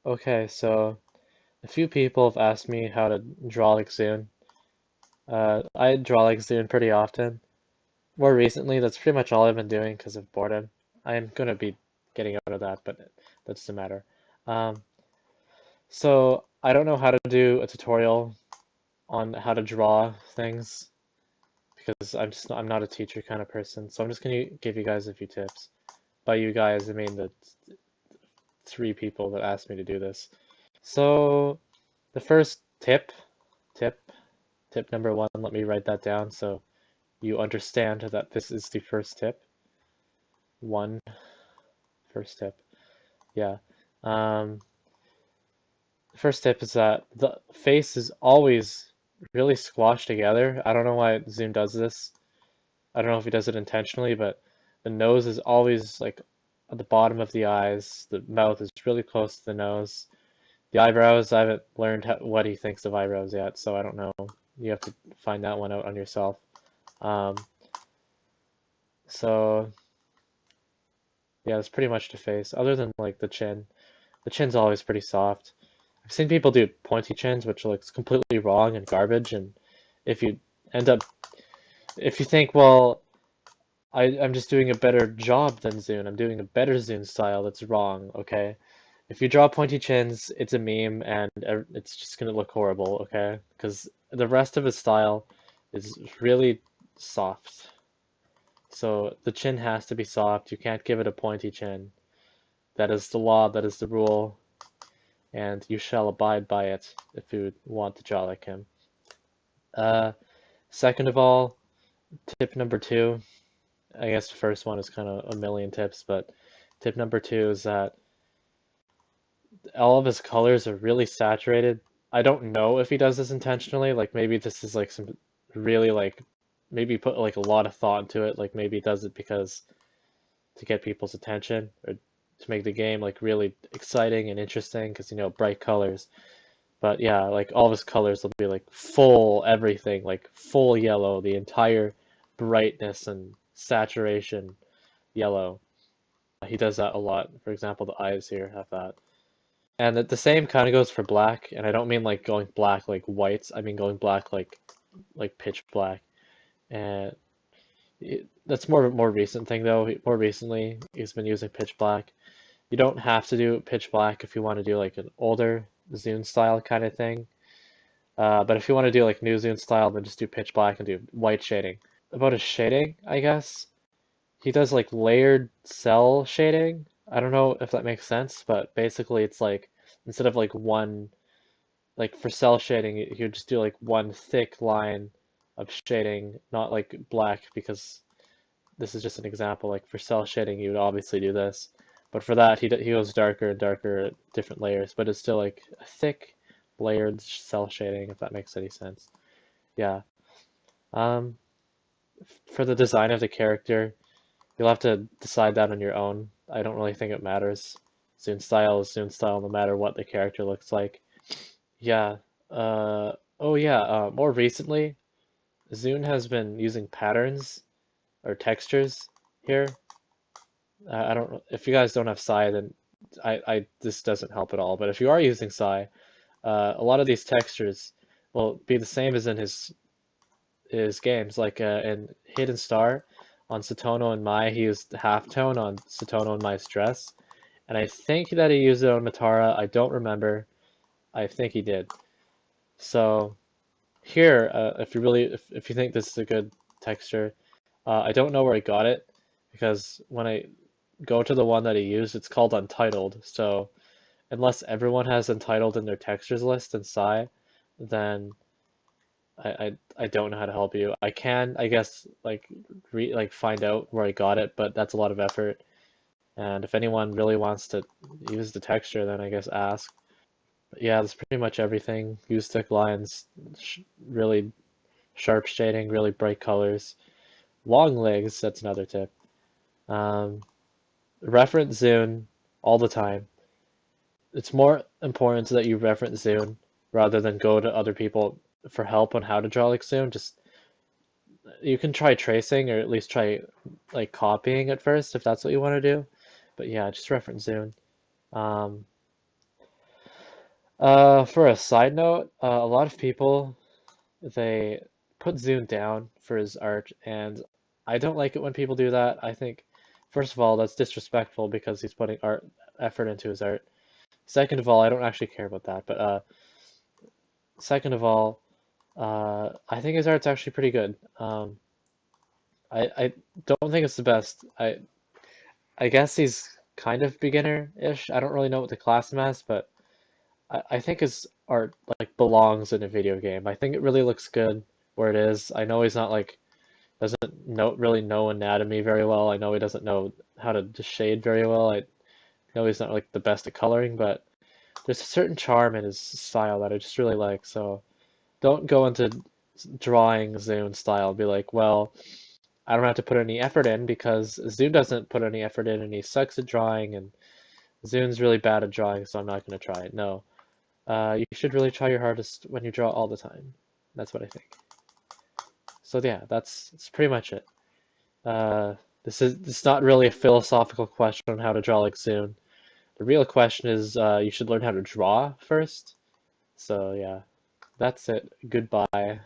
Okay, so a few people have asked me how to draw like ZUN. I draw like ZUN pretty often. More recently, that's pretty much all I've been doing because of boredom. I'm gonna be getting out of that, but that doesn't matter. Um, so I don't know how to do a tutorial on how to draw things because I'm not a teacher kind of person. So I'm just gonna give you guys a few tips. By you guys, I mean the three people that asked me to do this. So the first tip Tip number one, let me write that down so you understand that this is the first tip. One, first tip. Yeah. Um, First tip is that the face is always really squashed together. I don't know why ZUN does this. I don't know if he does it intentionally, but the nose is always like at the bottom of the eyes. The mouth is really close to the nose. The eyebrows, I haven't learned what he thinks of eyebrows yet, so I don't know. You have to find that one out on yourself. Um, so Yeah, that's pretty much the face, other than like the chin. The chin's always pretty soft. I've seen people do pointy chins, which looks completely wrong and garbage, and if you end up, if you think, well, I'm just doing a better job than ZUN, I'm doing a better ZUN style, that's wrong, okay? If you draw pointy chins, it's a meme, and it's just gonna look horrible, okay? Because the rest of his style is really soft. So the chin has to be soft, you can't give it a pointy chin. That is the law, that is the rule, and you shall abide by it if you want to draw like him. Uh, Second of all, tip number two, I guess the first one is kind of a million tips, but tip number two is that all of his colors are really saturated. I don't know if he does this intentionally, like maybe this is like some really like, maybe put like a lot of thought into it, like maybe he does it because to get people's attention or to make the game like really exciting and interesting because bright colors. But yeah, like all of his colors will be like full everything, like full yellow, the entire brightness and saturation yellow. He does that a lot. For example, the eyes here have that. And the same kind of goes for black, and I don't mean like going black like whites, I mean going black like pitch black. And that's more recent thing though. More recently, he's been using pitch black. You don't have to do pitch black if you want to do like an older ZUN style kind of thing. But if you want to do like New Zealand style, then just do pitch black and do white shading. About his shading, I guess, he does like layered cell shading. I don't know if that makes sense, but basically it's like instead of like one, like for cell shading, you would just do like one thick line of shading, not like black, because this is just an example. Like for cell shading, you would obviously do this, but for that, he goes darker and darker at different layers, but it's still like a thick layered cell shading, if that makes any sense. Yeah. Um, for the design of the character, you'll have to decide that on your own. I don't really think it matters. ZUN style is ZUN style no matter what the character looks like. Yeah. Oh yeah, more recently, ZUN has been using patterns or textures here. I don't, if you guys don't have Psy, then this doesn't help at all. But if you are using Psy, a lot of these textures will be the same as in his games. Like in Hidden Star on Satono and Mai, he used halftone on Satono and Mai's dress, and I think that he used it on Matara. I don't remember. I think he did. So here, if you think this is a good texture, I don't know where I got it because when I go to the one that he used, it's called Untitled. So unless everyone has Untitled in their textures list in Psy, then I don't know how to help you. I can, I guess, like find out where I got it, but that's a lot of effort. And if anyone really wants to use the texture, then I guess ask. But yeah, that's pretty much everything. Use thick lines, really sharp shading, really bright colors. Long legs, that's another tip. Um, Reference ZUN all the time. It's more important that you reference ZUN rather than go to other people for help on how to draw like ZUN. Just you can try tracing or at least try like copying at first if that's what you want to do. But yeah, just reference ZUN. Um, For a side note, a lot of people they put ZUN down for his art, and I don't like it when people do that. I think, first of all, that's disrespectful because he's putting art effort into his art. Second of all, I don't actually care about that, but second of all, I think his art's actually pretty good. I don't think it's the best. I guess he's kind of beginner-ish. I don't really know what to class him as, but I think his art like belongs in a video game. I think it really looks good where it is. I know he's not like doesn't really know anatomy very well. I know he doesn't know how to shade very well. I know he's not like the best at coloring, but there's a certain charm in his style that I just really like. So don't go into drawing Zune style and be like, well, I don't have to put any effort in because Zune doesn't put any effort in and he sucks at drawing and Zune's really bad at drawing, so I'm not going to try it. No. You should really try your hardest when you draw all the time. That's what I think. So yeah, that's pretty much it. Uh, this is not really a philosophical question on how to draw like Zune. The real question is you should learn how to draw first. So yeah, that's it. Goodbye.